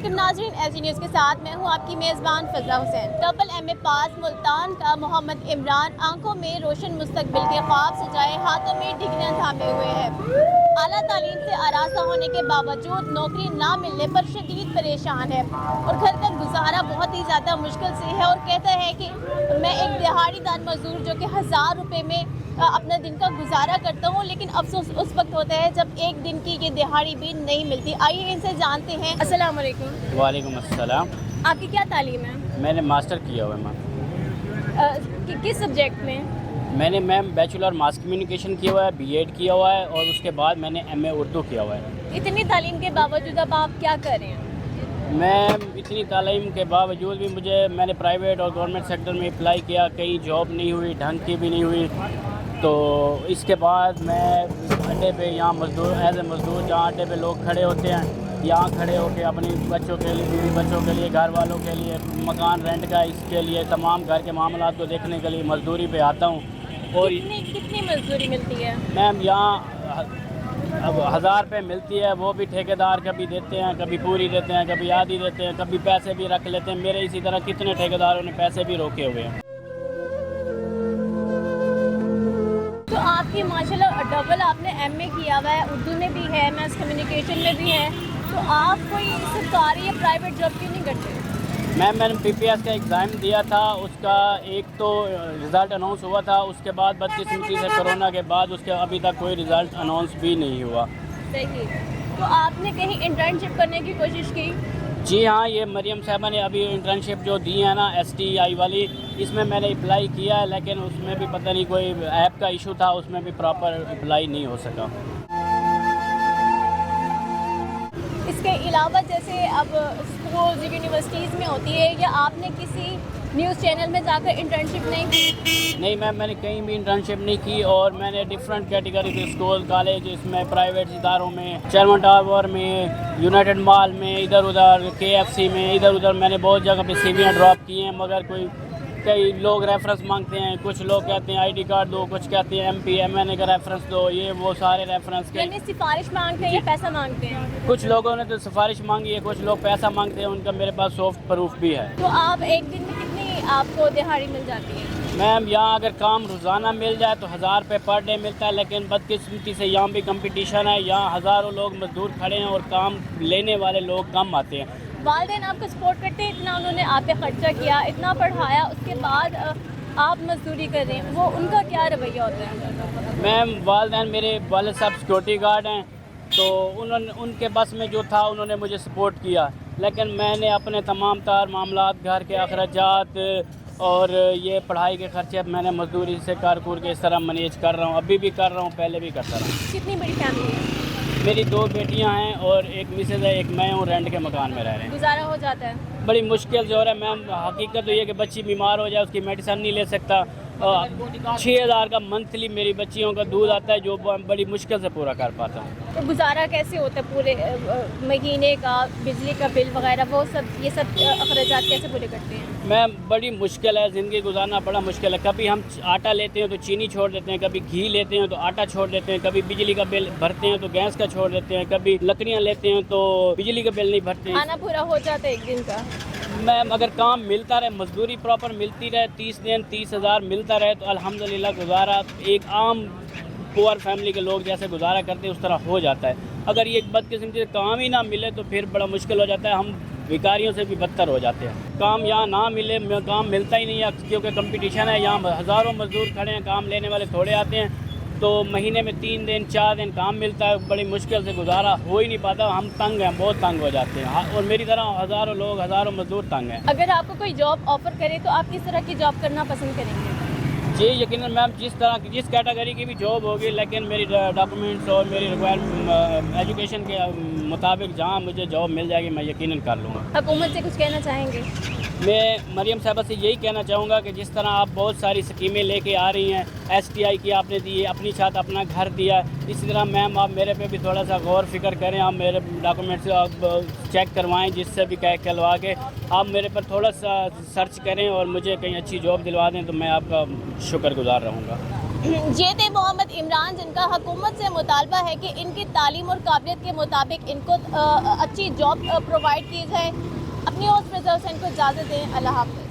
علیکم ناظرین، easy news کے ساتھ میں ہوں آپ کی میزبان فضا حسین۔ ڈبل ایم اے پاس ملتان کا محمد عمران آنکھوں میں روشن مستقبل کے خواب سجائے ہاتھوں میں ڈگریاں تھامے ہوئے ہے۔ اعلیٰ تعلیم سے آراستہ ہونے کے باوجود نوکری نہ ملنے پر شدید پریشان ہے اور گھر کا گزارا بہت ہی زیادہ مشکل سے ہے، اور کہتا ہے کہ میں ایک دہاڑی دار مزدور جو کہ 1000 روپے میں اپنا دن کا گزارا کرتا ہوں، لیکن افسوس اس وقت ہوتا ہے جب ایک دن کی یہ دہاڑی بھی نہیں ملتی۔ آئیے ان سے جانتے ہیں۔ السلام علیکم۔ وعلیکم السلام۔ آپ کی کیا تعلیم ہے؟ میں نے ماسٹر کیا ہوا ہے میم۔ کس سبجیکٹ میں؟ میں نے میم بیچلر ماس کمیونیکیشن کیا ہوا ہے، بی ایڈ کیا ہوا ہے، اور اس کے بعد میں نے ایم اے اردو کیا ہوا ہے۔ اتنی تعلیم کے باوجود اب آپ کیا کر رہے ہیں؟ میں اتنی تعلیم کے باوجود بھی میں نے پرائیویٹ اور گورنمنٹ سیکٹر میں اپلائی کیا، کہیں جاب نہیں ہوئی، ڈھنگ کی بھی نہیں ہوئی، تو اس کے بعد میں اڈے پہ یہاں مزدور ایز اے مزدور جہاں اڈے پہ لوگ کھڑے ہوتے ہیں، یہاں کھڑے ہو کے اپنی بچوں کے لیے، بیوی بچوں کے لیے، گھر والوں کے لیے، مکان رینٹ کا اس کے لیے، تمام گھر کے معاملات کو دیکھنے کے لیے مزدوری پہ آتا ہوں۔ اور کتنی مزدوری ملتی ہے؟ میم یہاں اب 1000 روپے ملتی ہے، وہ بھی ٹھیکیدار کبھی دیتے ہیں، کبھی پوری دیتے ہیں، کبھی آدھی دیتے ہیں، کبھی پیسے بھی رکھ لیتے ہیں۔ میرے اسی طرح کتنے ٹھیکیداروں نے پیسے بھی روکے ہوئے ہیں۔ تو آپ کی ماشاءاللہ ڈبل آپ نے ایم اے کیا ہوا ہے، اردو میں بھی ہے، میس کمیونیکیشن میں بھی ہے، تو آپ کوئی سرکاری یا پرائیویٹ جاب کیوں نہیں کرتے؟ میں نے پی پی ایس کا ایگزام دیا تھا، اس کا ایک تو رزلٹ اناؤنس ہوا تھا، اس کے بعد بدقسمتی سے کرونا کے بعد اس کے ابھی تک کوئی رزلٹ اناؤنس بھی نہیں ہوا۔ صحیح۔ تو آپ نے کہیں انٹرنشپ کرنے کی کوشش کی؟ جی ہاں، یہ مریم صاحبہ نے ابھی انٹرنشپ جو دی ہے نا ایس ٹی آئی والی، اس میں نے اپلائی کیا ہے، لیکن اس میں بھی پتہ نہیں کوئی ایپ کا ایشو تھا، اس میں بھی پراپر اپلائی نہیں ہو سکا۔ اس کے علاوہ جیسے اب اسکول یونیورسٹیز میں ہوتی ہے، یا آپ نے کسی نیوز چینل میں جا کر انٹرنشپ نہیں کی؟ نہیں میم، میں نے کہیں بھی انٹرنشپ نہیں کی، اور میں نے ڈفرینٹ کیٹیگری کے اسکول کالج، اس میں پرائیویٹ اداروں میں، چیئرمن ٹاور میں، یونائٹڈ مال میں، ادھر ادھر کے ایف سی میں، ادھر ادھر میں نے بہت جگہ پہ سی ویاں ڈراپ کی ہیں، مگر کئی لوگ ریفرنس مانگتے ہیں، کچھ لوگ کہتے ہیں آئی ڈی کارڈ دو، کچھ کہتے ہیں ایم پی ایم این اے کا ریفرنس دو، یہ وہ سارے ریفرنس کے۔ یعنی سفارش مانگتے ہیں یا پیسہ مانگتے ہیں؟ کچھ لوگوں نے تو سفارش مانگی ہے، کچھ لوگ پیسہ مانگتے ہیں، ان کا میرے پاس سافٹ پروف بھی ہے۔ تو آپ ایک دن میں کتنی آپ کو دہاڑی مل جاتی ہے؟ میم یہاں اگر کام روزانہ مل جائے تو 1000 روپے پر ڈے ملتا ہے، لیکن بدقسمتی سے یہاں بھی کمپٹیشن ہے، یہاں ہزاروں لوگ مزدور کھڑے ہیں اور کام لینے والے لوگ کم آتے ہیں۔ والدین آپ کو سپورٹ کرتے ہیں؟ اتنا انہوں نے آپ پہ خرچہ کیا، اتنا پڑھایا، اس کے بعد آپ مزدوری کر رہے ہیں، وہ ان کا کیا رویہ ہوتا ہے؟ میم والدین، میرے والد صاحب سیکورٹی گارڈ ہیں، تو ان کے بس میں جو تھا انہوں نے مجھے سپورٹ کیا، لیکن میں نے اپنے تمام تر معاملات، گھر کے اخراجات اور یہ پڑھائی کے خرچے میں نے مزدوری سے کار کے اس طرح مینیج کر رہا ہوں، ابھی بھی کر رہا ہوں، پہلے بھی کرتا رہا ہوں۔ کتنی بڑی فیملی ہے؟ میری 2 بیٹیاں ہیں اور ایک مسز ہے، ایک میں ہوں، رینٹ کے مکان میں رہ رہے ہیں۔ گزارا ہو جاتا ہے؟ بڑی مشکل سے ہو رہا ہے میم، حقیقت تو یہ کہ بچی بیمار ہو جائے، اس کی میڈیسن نہیں لے سکتا، 6000 کا منتھلی میری بچیوں کا دودھ آتا ہے، جو بڑی مشکل سے پورا کر پاتا ہوں۔ تو گزارا کیسے ہوتا ہے پورے مہینے کا؟ بجلی کا بل وغیرہ وہ سب، یہ سب اخراجات کیسے پورے کرتے ہیں؟ میم بڑی مشکل ہے، زندگی گزارنا بڑا مشکل ہے، کبھی ہم آٹا لیتے ہیں تو چینی چھوڑ دیتے ہیں، کبھی گھی لیتے ہیں تو آٹا چھوڑ دیتے ہیں، کبھی بجلی کا بل بھرتے ہیں تو گیس کا چھوڑ دیتے ہیں، کبھی لکڑیاں لیتے ہیں تو بجلی کا بل نہیں بھرتے ہیں۔ کھانا پورا ہو جاتا ہے ایک دن کا؟ میم اگر کام ملتا رہے، مزدوری پراپر ملتی رہے، 30 دن 30,000 ملتا رہے تو الحمدللہ گزارا ایک عام پور فیملی کے لوگ جیسے گزارا کرتے ہیں اس طرح ہو جاتا ہے۔ اگر یہ بدقسمتی سے کام ہی نہ ملے تو پھر بڑا مشکل ہو جاتا ہے، ہم بیکاریوں سے بھی بدتر ہو جاتے ہیں۔ کام یہاں نہ ملے، کام ملتا ہی نہیں ہے کیونکہ کمپٹیشن ہے، یہاں ہزاروں مزدور کھڑے ہیں، کام لینے والے تھوڑے آتے ہیں، تو مہینے میں 3 دن 4 دن کام ملتا ہے، بڑی مشکل سے گزارا ہو ہی نہیں پاتا، ہم تنگ ہیں، بہت تنگ ہو جاتے ہیں، اور میری طرح ہزاروں لوگ، ہزاروں مزدور تنگ ہیں۔ اگر آپ کو کوئی جاب آفر کرے تو آپ کس طرح کی جاب کرنا پسند کریں گے؟ جی یقیناً میم، جس کیٹیگری کی بھی جاب ہوگی، لیکن میری ڈاکومنٹس اور میری ایجوکیشن کے مطابق جہاں مجھے جاب مل جائے گی میں یقیناً کر لوں گا۔ حکومت سے کچھ کہنا چاہیں گے؟ میں مریم صاحبہ سے یہی کہنا چاہوں گا کہ جس طرح آپ بہت ساری اسکیمیں لے کے آ رہی ہیں، ایس ٹی آئی کی آپ نے دی، اپنی ساتھ اپنا گھر دیا، اسی طرح میم آپ میرے پہ بھی تھوڑا سا غور فکر کریں، آپ میرے ڈاکومنٹس آپ چیک کروائیں، جس سے بھی کہلوا کے آپ میرے پر تھوڑا سا سرچ کریں اور مجھے کہیں اچھی جاب دلوا دیں تو میں آپ کا شکر گزار رہوں گا۔ یہ تھے محمد عمران جن کا حکومت سے مطالبہ ہے کہ ان کی تعلیم اور قابلیت کے مطابق ان کو اچھی جاب پرووائڈ کی جائے. اپنی ہوسٹ فضا حسین کو اجازت دیں. اللہ حافظ.